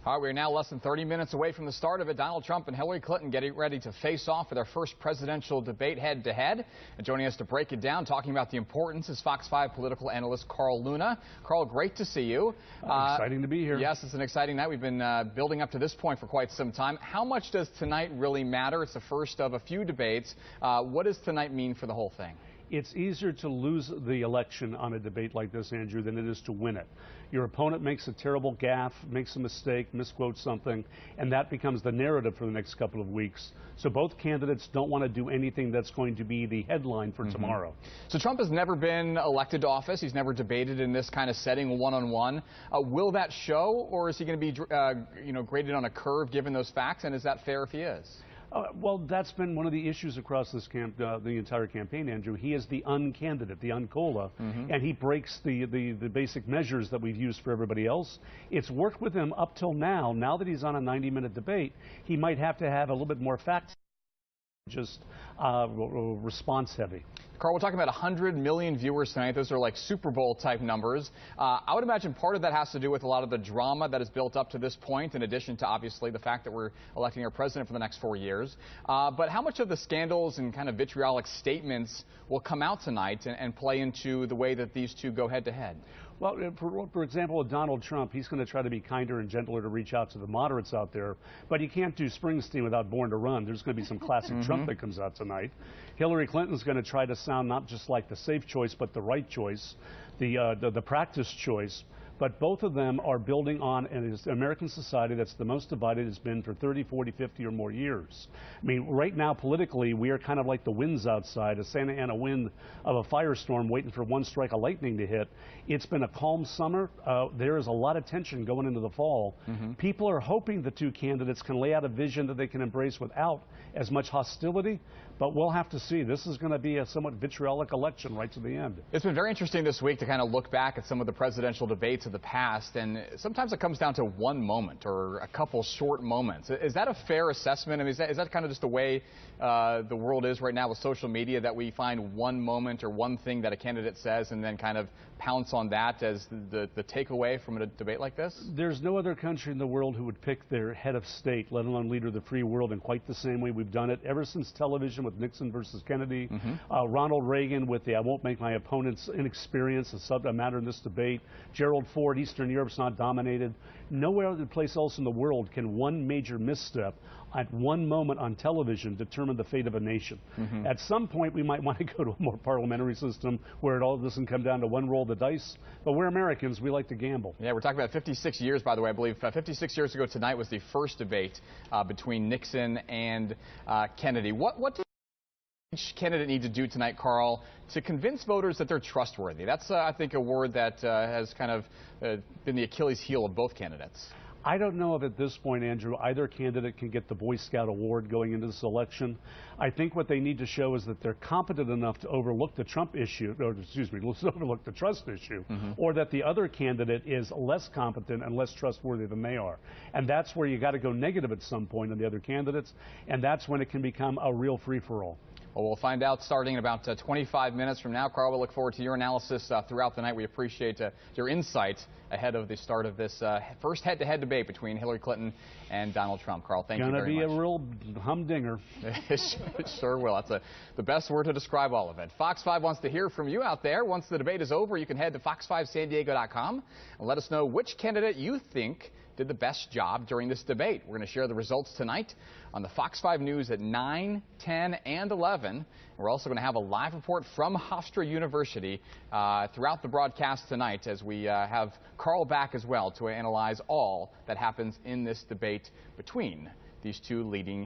All right, we're now less than 30 minutes away from the start of it. Donald Trump and Hillary Clinton getting ready to face off for their first presidential debate head-to-head. And joining us to break it down, talking about the importance, is Fox 5 political analyst Carl Luna. Carl, great to see you. Exciting to be here. Yes, it's an exciting night. We've been building up to this point for quite some time. How much does tonight really matter? It's the first of a few debates. What does tonight mean for the whole thing? It's easier to lose the election on a debate like this, Andrew, than it is to win it. Your opponent makes a terrible gaffe, makes a mistake, misquotes something, and that becomes the narrative for the next couple of weeks. So both candidates don't want to do anything that's going to be the headline for tomorrow. So Trump has never been elected to office. He's never debated in this kind of setting, one-on-one. Will that show, or is he going to be graded on a curve given those facts, and is that fair if he is? Well, that's been one of the issues across this the entire campaign, Andrew. He is the uncandidate, the uncola, and he breaks the basic measures that we've used for everybody else. It's worked with him up till now. Now that he's on a 90-minute debate, he might have to have a little bit more facts, just response heavy. Carl, we're talking about 100 million viewers tonight. Those are like Super Bowl type numbers. I would imagine part of that has to do with a lot of the drama that is built up to this point, in addition to obviously the fact that we're electing our president for the next 4 years. But how much of the scandals and kind of vitriolic statements will come out tonight and play into the way that these two go head to head? Well, for example, with Donald Trump, he's going to try to be kinder and gentler to reach out to the moderates out there. But you can't do Springsteen without Born to Run. There's going to be some classic Trump that comes out tonight. Hillary Clinton's going to try to sound not just like the safe choice, but the right choice, the practice choice. But both of them are building on an American society that's the most divided it's been for 30, 40, 50 or more years. I mean, right now, politically, we are kind of like the winds outside, a Santa Ana wind of a firestorm waiting for one strike of lightning to hit. It's been a calm summer. There is a lot of tension going into the fall. People are hoping the two candidates can lay out a vision that they can embrace without as much hostility, but we'll have to see. This is going to be a somewhat vitriolic election right to the end. It's been very interesting this week to kind of look back at some of the presidential debates of the past, and sometimes it comes down to one moment or a couple short moments. Is that a fair assessment? I mean, is that kind of just the way the world is right now with social media, that we find one moment or one thing that a candidate says and then kind of pounce on that as the takeaway from a debate like this? There's no other country in the world who would pick their head of state, let alone leader of the free world, in quite the same way we've done it ever since television with Nixon versus Kennedy, Ronald Reagan with the "I won't make my opponent's inexperience a subject matter in this debate," Gerald Ford, Eastern Europe's not dominated. Nowhere other place else in the world can one major misstep at one moment on television determine the fate of a nation. At some point, we might want to go to a more parliamentary system where it all doesn't come down to one roll of the dice. But we're Americans. We like to gamble. Yeah, we're talking about 56 years, by the way. I believe 56 years ago tonight was the first debate between Nixon and Kennedy. What does each candidate need to do tonight, Carl, to convince voters that they're trustworthy? That's, I think, a word that has kind of been the Achilles heel of both candidates. I don't know if at this point, Andrew, either candidate can get the Boy Scout award going into this election. I think what they need to show is that they're competent enough to overlook the Trump issue, or excuse me, let's overlook the trust issue, or that the other candidate is less competent and less trustworthy than they are. And that's where you got to go negative at some point on the other candidates, and that's when it can become a real free-for-all. Well, we'll find out starting in about 25 minutes from now. Carl, we look forward to your analysis throughout the night. We appreciate your insight ahead of the start of this first head-to-head debate between Hillary Clinton and Donald Trump. Carl, thank you very much. Gonna be a real humdinger. It sure will. That's the best word to describe all of it. Fox 5 wants to hear from you out there. Once the debate is over, you can head to fox5sandiego.com and let us know which candidate you think did the best job during this debate. We're going to share the results tonight on the Fox 5 News at 9, 10, and 11. We're also going to have a live report from Hofstra University throughout the broadcast tonight, as we have Carl back as well to analyze all that happens in this debate between these two leading